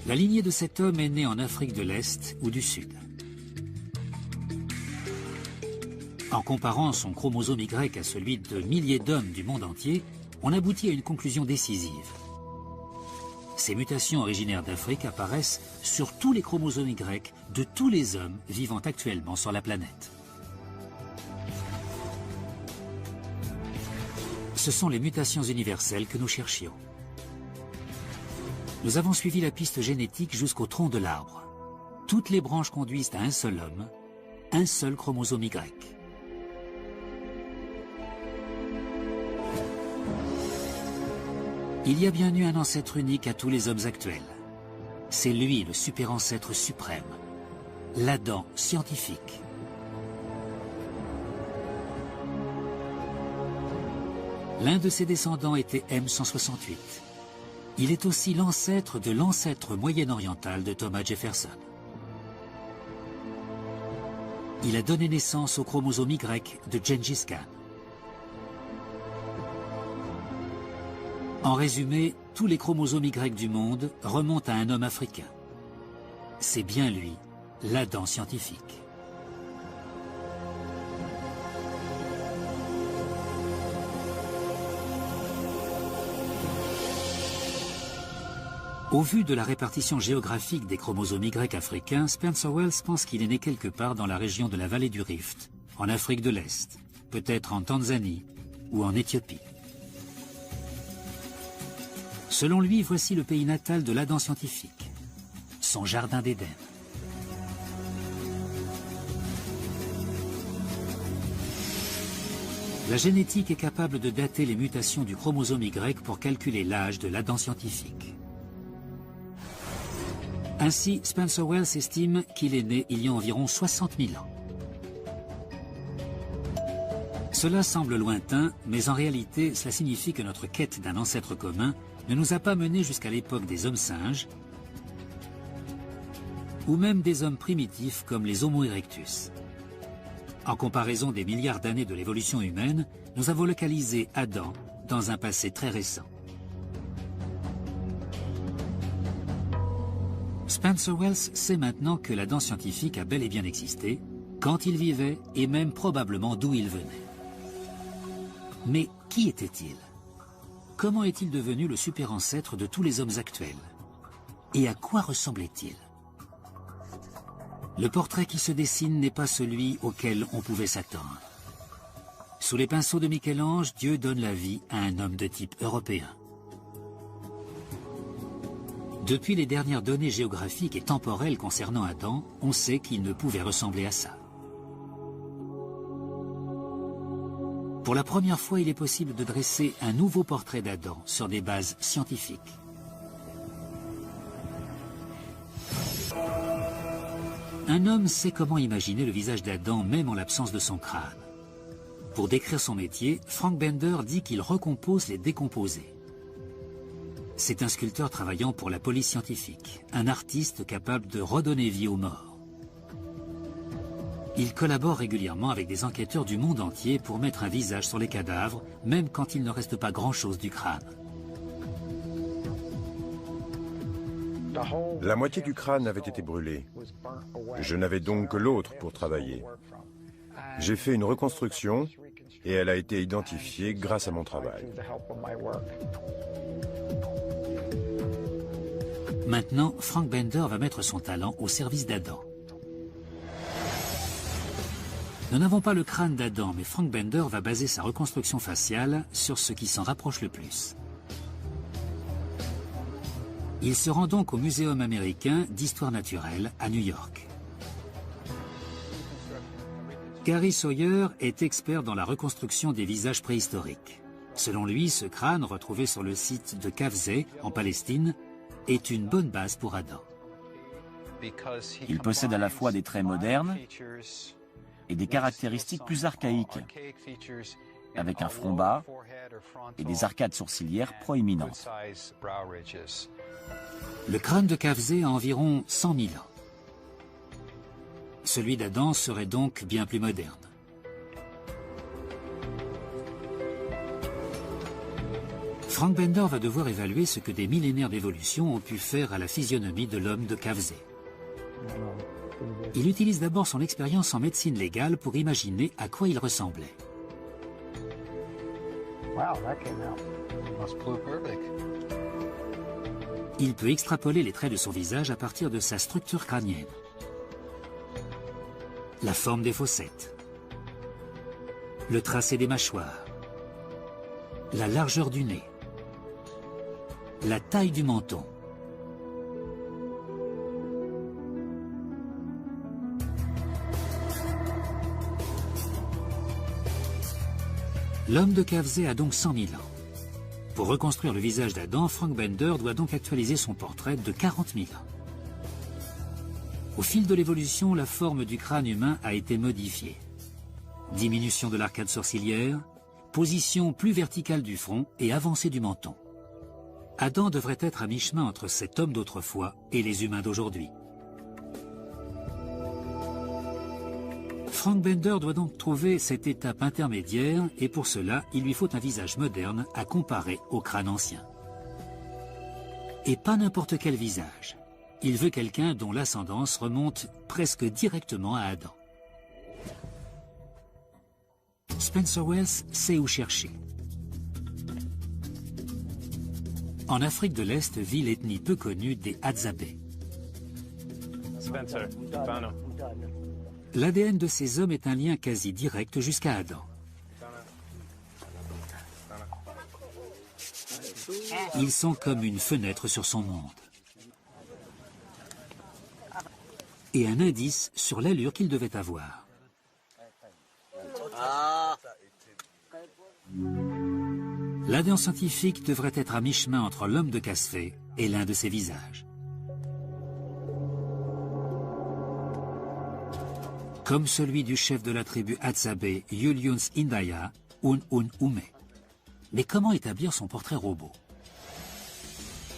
La lignée de cet homme est née en Afrique de l'Est ou du Sud. En comparant son chromosome Y à celui de milliers d'hommes du monde entier, on aboutit à une conclusion décisive. Ces mutations originaires d'Afrique apparaissent sur tous les chromosomes Y de tous les hommes vivant actuellement sur la planète. Ce sont les mutations universelles que nous cherchions. Nous avons suivi la piste génétique jusqu'au tronc de l'arbre. Toutes les branches conduisent à un seul homme, un seul chromosome Y. Il y a bien eu un ancêtre unique à tous les hommes actuels. C'est lui le super-ancêtre suprême, l'Adam scientifique. L'un de ses descendants était M168. Il est aussi l'ancêtre de l'ancêtre moyen-oriental de Thomas Jefferson. Il a donné naissance au chromosome Y de Gengis Khan. En résumé, tous les chromosomes Y du monde remontent à un homme africain. C'est bien lui, l'Adam scientifique. Au vu de la répartition géographique des chromosomes Y africains, Spencer Wells pense qu'il est né quelque part dans la région de la vallée du Rift, en Afrique de l'Est, peut-être en Tanzanie ou en Éthiopie. Selon lui, voici le pays natal de l'Adam scientifique, son jardin d'Éden. La génétique est capable de dater les mutations du chromosome Y pour calculer l'âge de l'Adam scientifique. Ainsi, Spencer Wells estime qu'il est né il y a environ 60 000 ans. Cela semble lointain, mais en réalité, cela signifie que notre quête d'un ancêtre commun ne nous a pas menés jusqu'à l'époque des hommes singes ou même des hommes primitifs comme les Homo erectus. En comparaison des milliards d'années de l'évolution humaine, nous avons localisé Adam dans un passé très récent. Spencer Wells sait maintenant que l'Adam scientifique a bel et bien existé, quand il vivait et même probablement d'où il venait. Mais qui était-il ? Comment est-il devenu le super-ancêtre de tous les hommes actuels? Et à quoi ressemblait-il? Le portrait qui se dessine n'est pas celui auquel on pouvait s'attendre. Sous les pinceaux de Michel-Ange, Dieu donne la vie à un homme de type européen. Depuis les dernières données géographiques et temporelles concernant Adam, on sait qu'il ne pouvait ressembler à ça. Pour la première fois, il est possible de dresser un nouveau portrait d'Adam sur des bases scientifiques. Un homme sait comment imaginer le visage d'Adam même en l'absence de son crâne. Pour décrire son métier, Frank Bender dit qu'il recompose les décomposés. C'est un sculpteur travaillant pour la police scientifique, un artiste capable de redonner vie aux morts. Il collabore régulièrement avec des enquêteurs du monde entier pour mettre un visage sur les cadavres, même quand il ne reste pas grand-chose du crâne. La moitié du crâne avait été brûlée. Je n'avais donc que l'autre pour travailler. J'ai fait une reconstruction et elle a été identifiée grâce à mon travail. Maintenant, Frank Bender va mettre son talent au service d'Adam. Nous n'avons pas le crâne d'Adam, mais Frank Bender va baser sa reconstruction faciale sur ce qui s'en rapproche le plus. Il se rend donc au Muséum américain d'histoire naturelle à New York. Gary Sawyer est expert dans la reconstruction des visages préhistoriques. Selon lui, ce crâne, retrouvé sur le site de Kafzeh, en Palestine, est une bonne base pour Adam. Il possède à la fois des traits modernes et des caractéristiques plus archaïques, avec un front bas et des arcades sourcilières proéminentes. Le crâne de Kafzeh a environ 100 000 ans. Celui d'Adam serait donc bien plus moderne. Frank Bender va devoir évaluer ce que des millénaires d'évolution ont pu faire à la physionomie de l'homme de Kavsey. Il utilise d'abord son expérience en médecine légale pour imaginer à quoi il ressemblait. Il peut extrapoler les traits de son visage à partir de sa structure crânienne. La forme des fossettes, le tracé des mâchoires, la largeur du nez, la taille du menton. L'homme de Kavsey a donc 100 000 ans. Pour reconstruire le visage d'Adam, Frank Bender doit donc actualiser son portrait de 40 000 ans. Au fil de l'évolution, la forme du crâne humain a été modifiée. Diminution de l'arcade sourcilière, position plus verticale du front et avancée du menton. Adam devrait être à mi-chemin entre cet homme d'autrefois et les humains d'aujourd'hui. Frank Bender doit donc trouver cette étape intermédiaire et pour cela, il lui faut un visage moderne à comparer au crâne ancien. Et pas n'importe quel visage. Il veut quelqu'un dont l'ascendance remonte presque directement à Adam. Spencer Wells sait où chercher. En Afrique de l'Est vit l'ethnie peu connue des Hadzabe. L'ADN de ces hommes est un lien quasi direct jusqu'à Adam. Ils sont comme une fenêtre sur son monde. Et un indice sur l'allure qu'il devait avoir. L'ADN scientifique devrait être à mi-chemin entre l'homme de Kavsey et l'un de ses visages. Comme celui du chef de la tribu Hadzabe, Julius Indaya, Ume. Mais comment établir son portrait robot?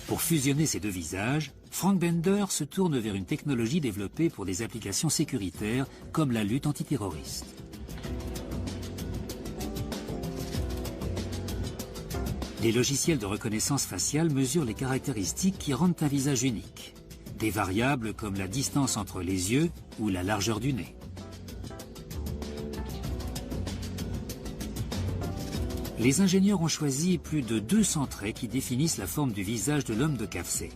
Pour fusionner ces deux visages, Frank Bender se tourne vers une technologie développée pour des applications sécuritaires comme la lutte antiterroriste. Les logiciels de reconnaissance faciale mesurent les caractéristiques qui rendent un visage unique. Des variables comme la distance entre les yeux ou la largeur du nez. Les ingénieurs ont choisi plus de 200 traits qui définissent la forme du visage de l'homme de Kavsey,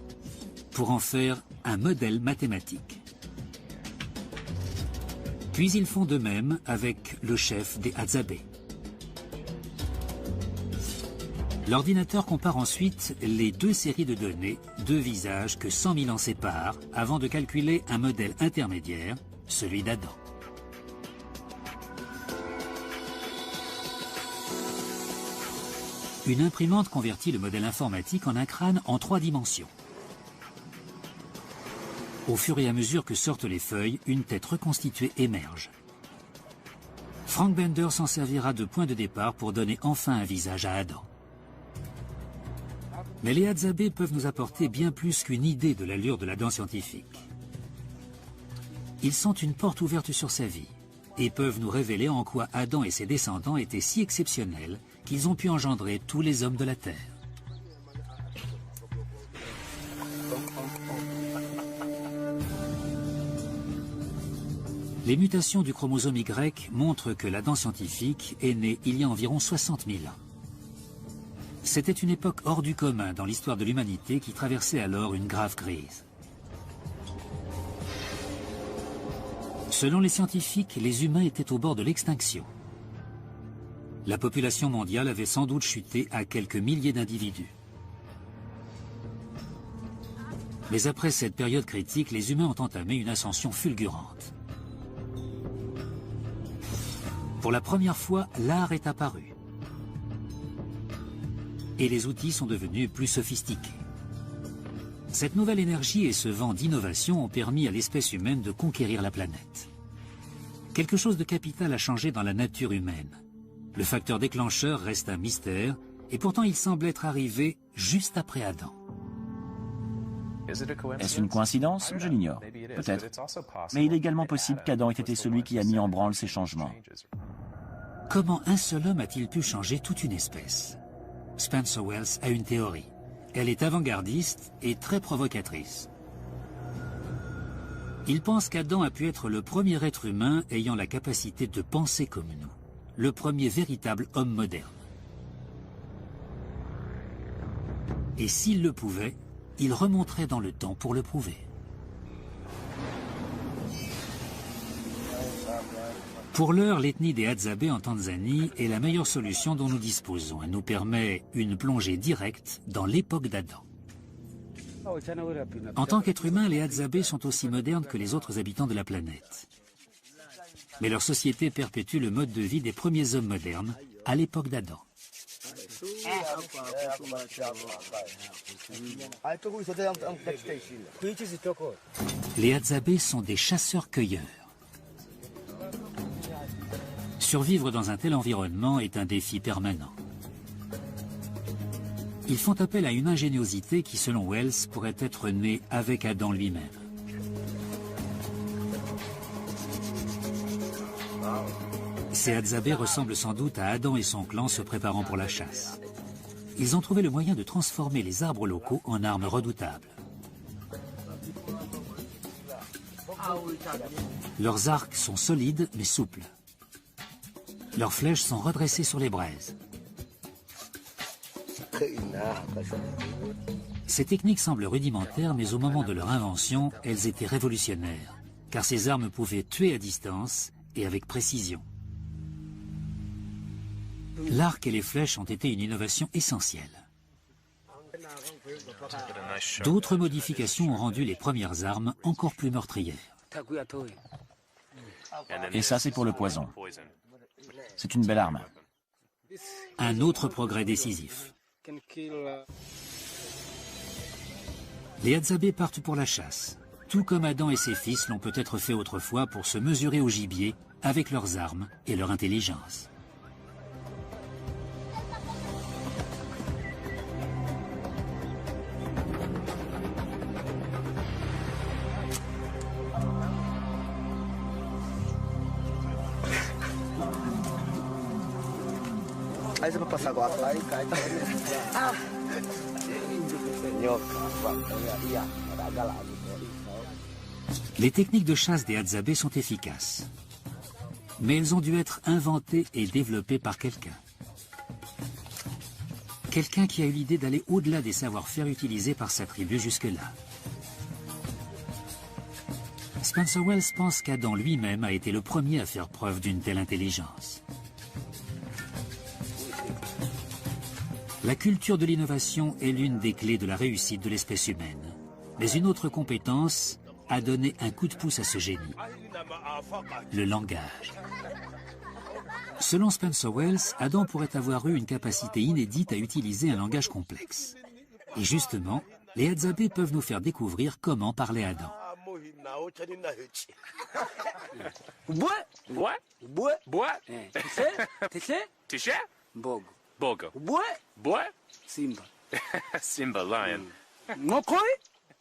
pour en faire un modèle mathématique. Puis ils font de même avec le chef des Hadzabe. L'ordinateur compare ensuite les deux séries de données, deux visages que 100 000 ans séparent, avant de calculer un modèle intermédiaire, celui d'Adam. Une imprimante convertit le modèle informatique en un crâne en 3 dimensions. Au fur et à mesure que sortent les feuilles, une tête reconstituée émerge. Frank Bender s'en servira de point de départ pour donner enfin un visage à Adam. Mais les Hadzabe peuvent nous apporter bien plus qu'une idée de l'allure de l'Adam scientifique. Ils sont une porte ouverte sur sa vie et peuvent nous révéler en quoi Adam et ses descendants étaient si exceptionnels qu'ils ont pu engendrer tous les hommes de la Terre. Les mutations du chromosome Y montrent que l'Adam scientifique est né il y a environ 60 000 ans. C'était une époque hors du commun dans l'histoire de l'humanité qui traversait alors une grave crise. Selon les scientifiques, les humains étaient au bord de l'extinction. La population mondiale avait sans doute chuté à quelques milliers d'individus. Mais après cette période critique, les humains ont entamé une ascension fulgurante. Pour la première fois, l'art est apparu. Et les outils sont devenus plus sophistiqués. Cette nouvelle énergie et ce vent d'innovation ont permis à l'espèce humaine de conquérir la planète. Quelque chose de capital a changé dans la nature humaine. Le facteur déclencheur reste un mystère, et pourtant il semble être arrivé juste après Adam. Est-ce une coïncidence? Je l'ignore. Peut-être. Mais il est également possible qu'Adam ait été celui qui a mis en branle ces changements. Comment un seul homme a-t-il pu changer toute une espèce? Spencer Wells a une théorie. Elle est avant-gardiste et très provocatrice. Il pense qu'Adam a pu être le premier être humain ayant la capacité de penser comme nous, le premier véritable homme moderne. Et s'il le pouvait, il remonterait dans le temps pour le prouver. Pour l'heure, l'ethnie des Hadzabe en Tanzanie est la meilleure solution dont nous disposons. Elle nous permet une plongée directe dans l'époque d'Adam. En tant qu'êtres humains, les Hadzabe sont aussi modernes que les autres habitants de la planète. Mais leur société perpétue le mode de vie des premiers hommes modernes à l'époque d'Adam. Les Hadzabe sont des chasseurs-cueilleurs. Survivre dans un tel environnement est un défi permanent. Ils font appel à une ingéniosité qui, selon Wells, pourrait être née avec Adam lui-même. Ces Hadzabe ressemblent sans doute à Adam et son clan se préparant pour la chasse. Ils ont trouvé le moyen de transformer les arbres locaux en armes redoutables. Leurs arcs sont solides mais souples. Leurs flèches sont redressées sur les braises. Ces techniques semblent rudimentaires, mais au moment de leur invention, elles étaient révolutionnaires, car ces armes pouvaient tuer à distance et avec précision. L'arc et les flèches ont été une innovation essentielle. D'autres modifications ont rendu les premières armes encore plus meurtrières. Et ça, c'est pour le poison. C'est une belle arme. Un autre progrès décisif. Les Hadzabe partent pour la chasse. Tout comme Adam et ses fils l'ont peut-être fait autrefois pour se mesurer au gibier avec leurs armes et leur intelligence. Les techniques de chasse des Hadzabe sont efficaces, mais elles ont dû être inventées et développées par quelqu'un. Quelqu'un qui a eu l'idée d'aller au-delà des savoir-faire utilisés par sa tribu jusque-là. Spencer Wells pense qu'Adam lui-même a été le premier à faire preuve d'une telle intelligence. La culture de l'innovation est l'une des clés de la réussite de l'espèce humaine. Mais une autre compétence a donné un coup de pouce à ce génie. Le langage. Selon Spencer Wells, Adam pourrait avoir eu une capacité inédite à utiliser un langage complexe. Et justement, les Hadzabe peuvent nous faire découvrir comment parlait Adam. Simba, lion.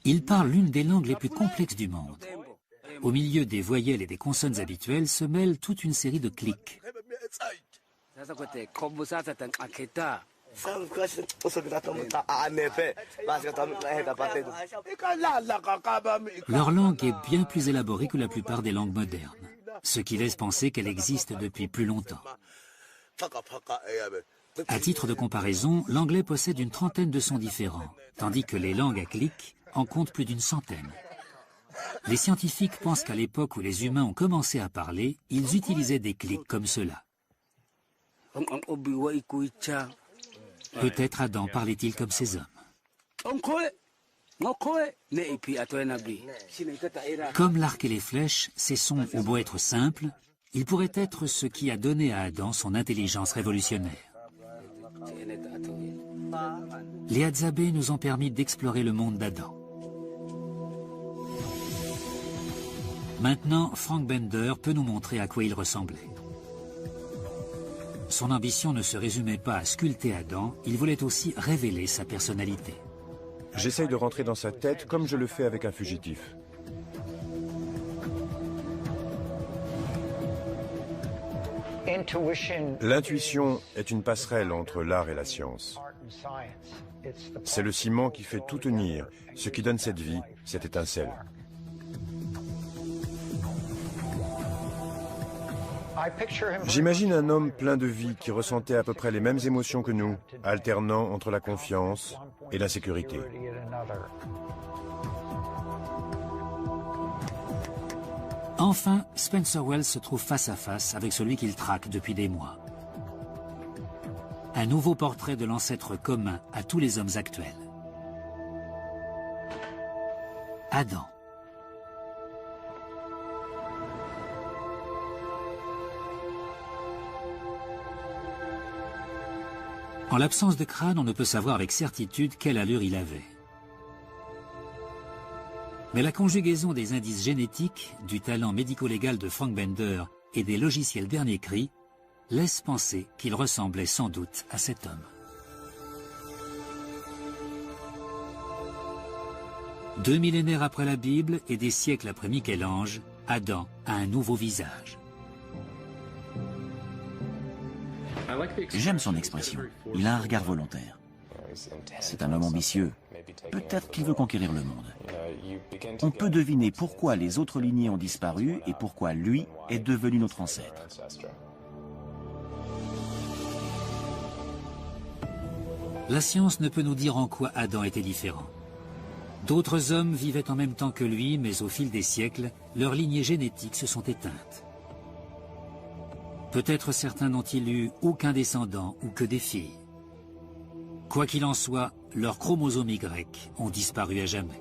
Il parle l'une des langues les plus complexes du monde. Au milieu des voyelles et des consonnes habituelles se mêle toute une série de clics. Leur langue est bien plus élaborée que la plupart des langues modernes, ce qui laisse penser qu'elle existe depuis plus longtemps. À titre de comparaison, l'anglais possède une trentaine de sons différents, tandis que les langues à clics en comptent plus d'une centaine. Les scientifiques pensent qu'à l'époque où les humains ont commencé à parler, ils utilisaient des clics comme cela. Peut-être Adam parlait-il comme ces hommes. Comme l'arc et les flèches, ces sons ont beau être simples, ils pourraient être ce qui a donné à Adam son intelligence révolutionnaire. Les Hadzabe nous ont permis d'explorer le monde d'Adam. Maintenant, Frank Bender peut nous montrer à quoi il ressemblait. Son ambition ne se résumait pas à sculpter Adam, il voulait aussi révéler sa personnalité. J'essaye de rentrer dans sa tête comme je le fais avec un fugitif. L'intuition est une passerelle entre l'art et la science. C'est le ciment qui fait tout tenir, ce qui donne cette vie, cette étincelle. J'imagine un homme plein de vie qui ressentait à peu près les mêmes émotions que nous, alternant entre la confiance et l'insécurité. Enfin, Spencer Wells se trouve face à face avec celui qu'il traque depuis des mois. Un nouveau portrait de l'ancêtre commun à tous les hommes actuels. Adam. En l'absence de crâne, on ne peut savoir avec certitude quelle allure il avait. Mais la conjugaison des indices génétiques, du talent médico-légal de Frank Bender et des logiciels dernier cri laisse penser qu'il ressemblait sans doute à cet homme. 2 millénaires après la Bible et des siècles après Michel-Ange, Adam a un nouveau visage. J'aime son expression. Il a un regard volontaire. C'est un homme ambitieux. Peut-être qu'il veut conquérir le monde. On peut deviner pourquoi les autres lignées ont disparu et pourquoi lui est devenu notre ancêtre. La science ne peut nous dire en quoi Adam était différent. D'autres hommes vivaient en même temps que lui, mais au fil des siècles, leurs lignées génétiques se sont éteintes. Peut-être certains n'ont-ils eu aucun descendant ou que des filles. Quoi qu'il en soit, leurs chromosomes Y ont disparu à jamais.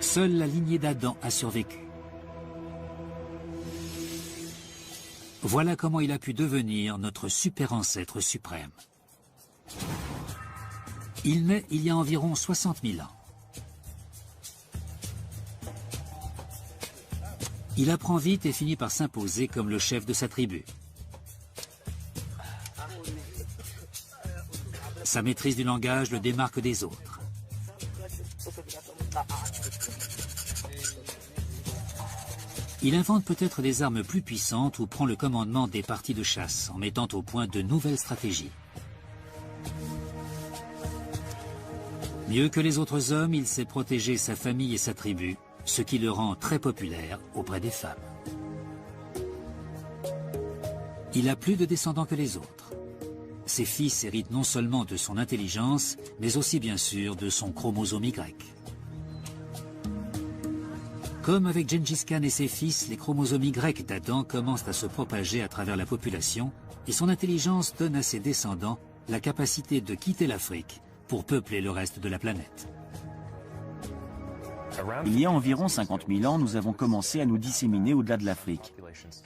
Seule la lignée d'Adam a survécu. Voilà comment il a pu devenir notre super ancêtre suprême. Il naît il y a environ 60 000 ans. Il apprend vite et finit par s'imposer comme le chef de sa tribu. Sa maîtrise du langage le démarque des autres. Il invente peut-être des armes plus puissantes ou prend le commandement des parties de chasse en mettant au point de nouvelles stratégies. Mieux que les autres hommes, il sait protéger sa famille et sa tribu, ce qui le rend très populaire auprès des femmes. Il a plus de descendants que les autres. Ses fils héritent non seulement de son intelligence, mais aussi bien sûr de son chromosome Y. Comme avec Gengis Khan et ses fils, les chromosomes Y d'Adam commencent à se propager à travers la population et son intelligence donne à ses descendants la capacité de quitter l'Afrique pour peupler le reste de la planète. Il y a environ 50 000 ans, nous avons commencé à nous disséminer au-delà de l'Afrique.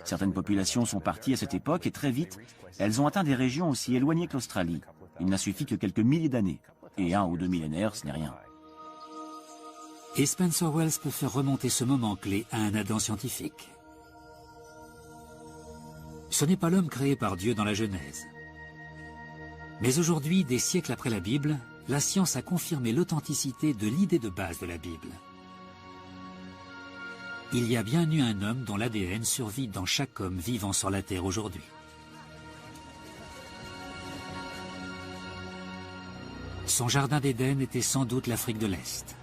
Certaines populations sont parties à cette époque et très vite, elles ont atteint des régions aussi éloignées que l'Australie. Il n'a suffi que quelques milliers d'années. Et 1 ou 2 millénaires, ce n'est rien. Et Spencer Wells peut faire remonter ce moment clé à un Adam scientifique. Ce n'est pas l'homme créé par Dieu dans la Genèse. Mais aujourd'hui, des siècles après la Bible, la science a confirmé l'authenticité de l'idée de base de la Bible. Il y a bien eu un homme dont l'ADN survit dans chaque homme vivant sur la Terre aujourd'hui. Son jardin d'Éden était sans doute l'Afrique de l'Est.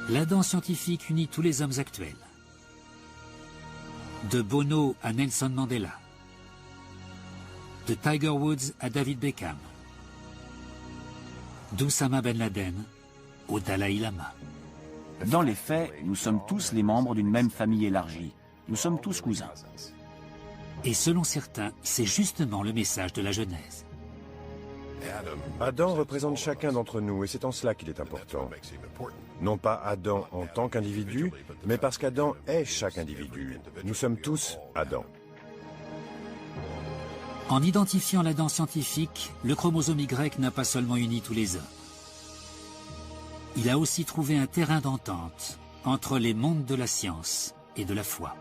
L'Adam scientifique unit tous les hommes actuels. De Bono à Nelson Mandela. De Tiger Woods à David Beckham. d'Oussama Ben Laden au Dalai Lama. Dans les faits, nous sommes tous les membres d'une même famille élargie. Nous sommes tous cousins. Et selon certains, c'est justement le message de la Genèse. Adam représente chacun d'entre nous et c'est en cela qu'il est important. Non pas Adam en tant qu'individu, mais parce qu'Adam est chaque individu. Nous sommes tous Adam. En identifiant l'Adam scientifique, le chromosome Y n'a pas seulement uni tous les hommes. Il a aussi trouvé un terrain d'entente entre les mondes de la science et de la foi.